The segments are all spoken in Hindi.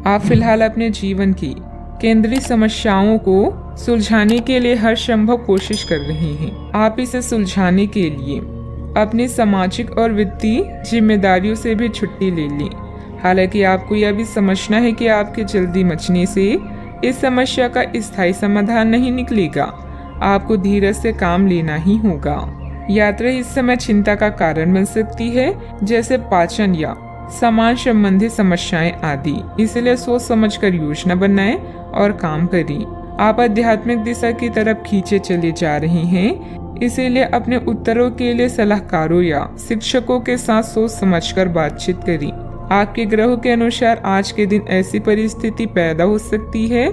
आप फिलहाल अपने जीवन की केंद्रीय समस्याओं को सुलझाने के लिए हर संभव कोशिश कर रहे हैं। आप इसे सुलझाने के लिए अपनी सामाजिक और वित्तीय जिम्मेदारियों से भी छुट्टी ले लें। हालांकि आपको यह भी समझना है कि आपके जल्दी मचने से इस समस्या का स्थायी समाधान नहीं निकलेगा। आपको धीरज से काम लेना ही होगा। यात्रा इस समय चिंता का कारण बन सकती है, जैसे पाचन या सामान संबंधी समस्याएं आदि। इसलिए सोच समझकर योजना बनाएं और काम करें। आप आध्यात्मिक दिशा की तरफ खींचे चले जा रहे हैं, इसीलिए अपने उत्तरों के लिए सलाहकारों या शिक्षकों के साथ सोच समझकर बातचीत करें। आपके ग्रहों के अनुसार आज के दिन ऐसी परिस्थिति पैदा हो सकती है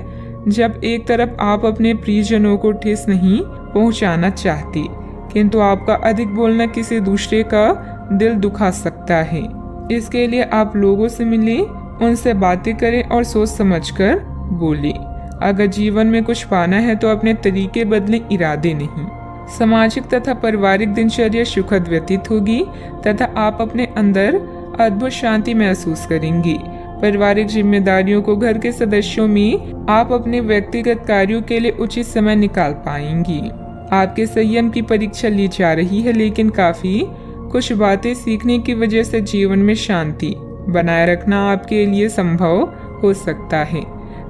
जब एक तरफ आप अपने प्रियजनों को ठेस नहीं पहुंचाना चाहते, किंतु आपका अधिक बोलना किसी दूसरे का दिल दुखा सकता है। इसके लिए आप लोगों से मिलें, उनसे बातें करें और सोच समझकर बोलें। अगर जीवन में कुछ पाना है तो अपने तरीके बदलें, इरादे नहीं। सामाजिक तथा पारिवारिक दिनचर्या सुखद व्यतीत होगी तथा आप अपने अंदर अद्भुत शांति महसूस करेंगे। पारिवारिक जिम्मेदारियों को घर के सदस्यों में आप अपने व्यक्तिगत कार्यों के लिए उचित समय निकाल पाएंगी। आपके संयम की परीक्षा ली जा रही है, लेकिन काफी कुछ बातें सीखने की वजह से जीवन में शांति बनाए रखना आपके लिए संभव हो सकता है।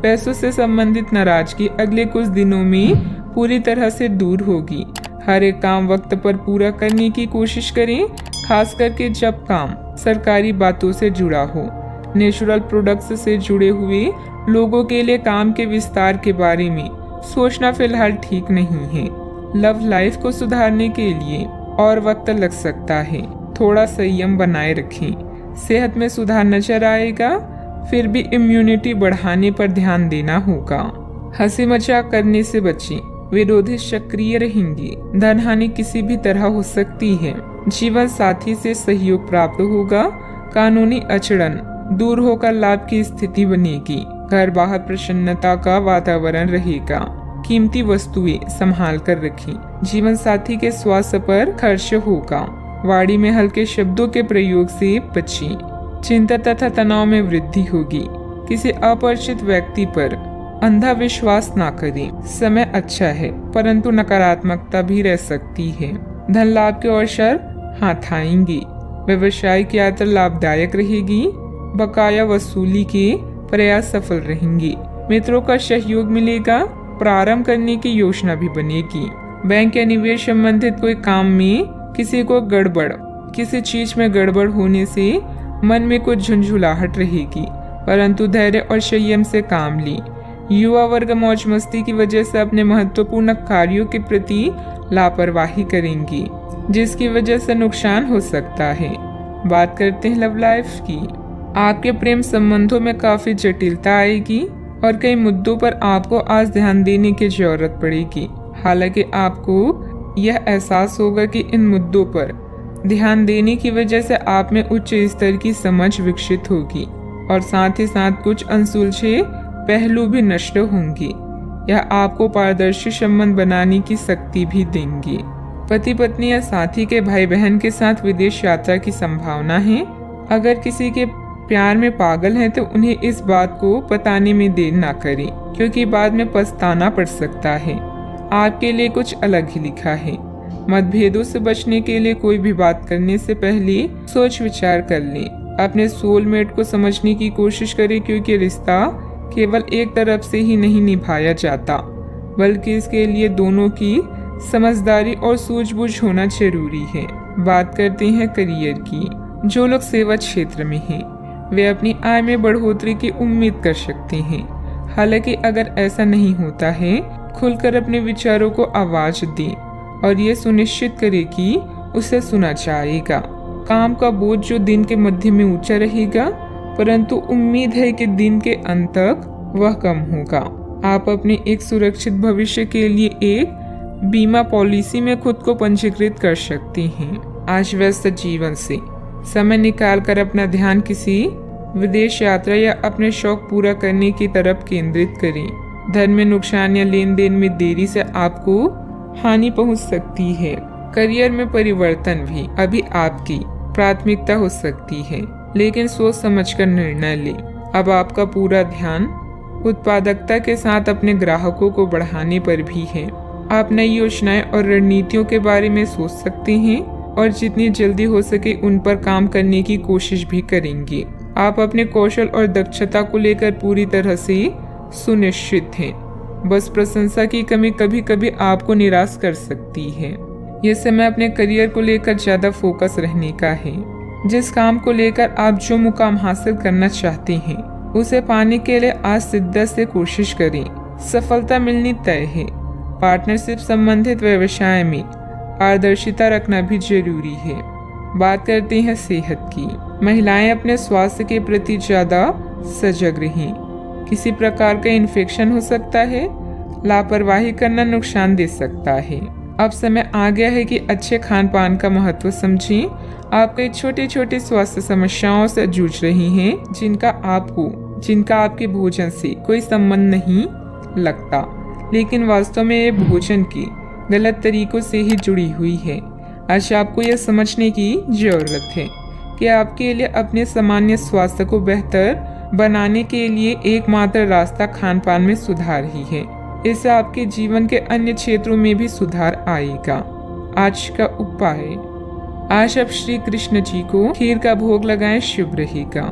पैसों से संबंधित नाराजगी अगले कुछ दिनों में पूरी तरह से दूर होगी। हर एक काम वक्त पर पूरा करने की कोशिश करें, खास करके जब काम सरकारी बातों से जुड़ा हो। नेचुरल प्रोडक्ट्स से जुड़े हुए लोगों के लिए काम के विस्तार के बारे में सोचना फिलहाल ठीक नहीं है। लव लाइफ को सुधारने के लिए और वक्त लग सकता है, थोड़ा संयम बनाए रखें। सेहत में सुधार नजर आएगा, फिर भी इम्यूनिटी बढ़ाने पर ध्यान देना होगा। हंसी मजाक करने से बचें, विरोधी सक्रिय रहेंगे। धन हानि किसी भी तरह हो सकती है। जीवन साथी से सहयोग प्राप्त होगा। कानूनी अड़चन दूर होकर लाभ की स्थिति बनेगी। घर बाहर प्रसन्नता का वातावरण रहेगा। कीमती वस्तुएं संभाल कर रखें। जीवन साथी के स्वास्थ्य पर खर्च होगा। वाणी में हल्के शब्दों के प्रयोग से बचें। चिंता तथा तनाव में वृद्धि होगी। किसी अपरिचित व्यक्ति पर अंधा विश्वास ना करें। समय अच्छा है, परंतु नकारात्मकता भी रह सकती है। धन लाभ के अवसर हाथ आएंगे। व्यवसायिक यात्रा लाभदायक रहेगी। बकाया वसूली के प्रयास सफल रहेंगे। मित्रों का सहयोग मिलेगा। प्रारंभ करने की योजना भी बनेगी। बैंक या निवेश संबंधित कोई काम में किसी चीज में गड़बड़ होने से मन में कुछ झुंझुलाहट रहेगी, परंतु धैर्य और संयम से काम लें। युवा वर्ग मौज मस्ती की वजह से अपने महत्वपूर्ण कार्यों के प्रति लापरवाही करेंगी, जिसकी वजह से नुकसान हो सकता है। बात करते हैं लव लाइफ की। आपके प्रेम संबंधों में काफी जटिलता आएगी और कई मुद्दों पर आपको आज ध्यान देने की जरूरत पड़ेगी। हालांकि आपको यह एहसास होगा कि इन मुद्दों पर ध्यान देने की वजह से आप में उच्च स्तर की समझ विकसित होगी और साथ ही साथ कुछ अनसुलझे पहलू भी नष्ट होंगे। यह आपको पारदर्शी संबंध बनाने की शक्ति भी देंगे। पति पत्नी या साथी के भाई बहन के साथ विदेश यात्रा की संभावना है। अगर किसी के प्यार में पागल हैं तो उन्हें इस बात को बताने में देर ना करें, क्योंकि बाद में पछताना पड़ सकता है। आपके लिए कुछ अलग ही लिखा है। मतभेदों से बचने के लिए कोई भी बात करने से पहले सोच विचार कर लें। अपने सोलमेट को समझने की कोशिश करें, क्योंकि रिश्ता केवल एक तरफ से ही नहीं निभाया जाता, बल्कि इसके लिए दोनों की समझदारी और सूझबूझ होना जरूरी है। बात करते हैं करियर की। जो लोग सेवा क्षेत्र में हैं, वे अपनी आय में बढ़ोतरी की उम्मीद कर सकते हैं। हालांकि अगर ऐसा नहीं होता है, खुलकर अपने विचारों को आवाज दें और ये सुनिश्चित करें कि उसे सुना जाएगा। काम का बोझ जो दिन के मध्य में ऊंचा रहेगा, परंतु उम्मीद है कि दिन के अंत तक वह कम होगा। आप अपने एक सुरक्षित भविष्य के लिए एक बीमा पॉलिसी में खुद को पंजीकृत कर सकते हैं। आज व्यस्त जीवन से समय निकालकर अपना ध्यान किसी विदेश यात्रा या अपने शौक पूरा करने की तरफ केंद्रित करें। धन में नुकसान या लेन देन में देरी से आपको हानि पहुंच सकती है। करियर में परिवर्तन भी अभी आपकी प्राथमिकता हो सकती है, लेकिन सोच समझकर निर्णय लें। अब आपका पूरा ध्यान उत्पादकता के साथ अपने ग्राहकों को बढ़ाने पर भी है। आप नई योजनाएं और रणनीतियों के बारे में सोच सकते हैं और जितनी जल्दी हो सके उन पर काम करने की कोशिश भी करेंगे। आप अपने कौशल और दक्षता को लेकर पूरी तरह से सुनिश्चित हैं। बस प्रशंसा की कमी कभी कभी आपको निराश कर सकती है। ये समय अपने करियर को लेकर ज्यादा फोकस रहने का है। जिस काम को लेकर आप जो मुकाम हासिल करना चाहते हैं उसे पाने के लिए आज शिद्दत से कोशिश करें। सफलता मिलनी तय है। पार्टनरशिप संबंधित व्यवसाय में पारदर्शिता रखना भी जरूरी है। बात करते हैं सेहत की। महिलाएं अपने स्वास्थ्य के प्रति ज्यादा सजग रहें। किसी प्रकार का इन्फेक्शन हो सकता है। लापरवाही करना नुकसान दे सकता है। अब समय आ गया है कि अच्छे खान पान का महत्व समझें। आप कई छोटी छोटी स्वास्थ्य समस्याओं से जूझ रही हैं जिनका आपके भोजन से कोई संबंध नहीं लगता, लेकिन वास्तव में ये भोजन के गलत तरीकों से ही जुड़ी हुई है। आज आपको यह समझने की जरूरत है कि आपके लिए अपने सामान्य स्वास्थ्य को बेहतर बनाने के लिए एकमात्र रास्ता खान पान में सुधार ही है। इससे आपके जीवन के अन्य क्षेत्रों में भी सुधार आएगा। आज का उपाय, आज आप श्री कृष्ण जी को खीर का भोग लगाएं, शुभ रहेगा।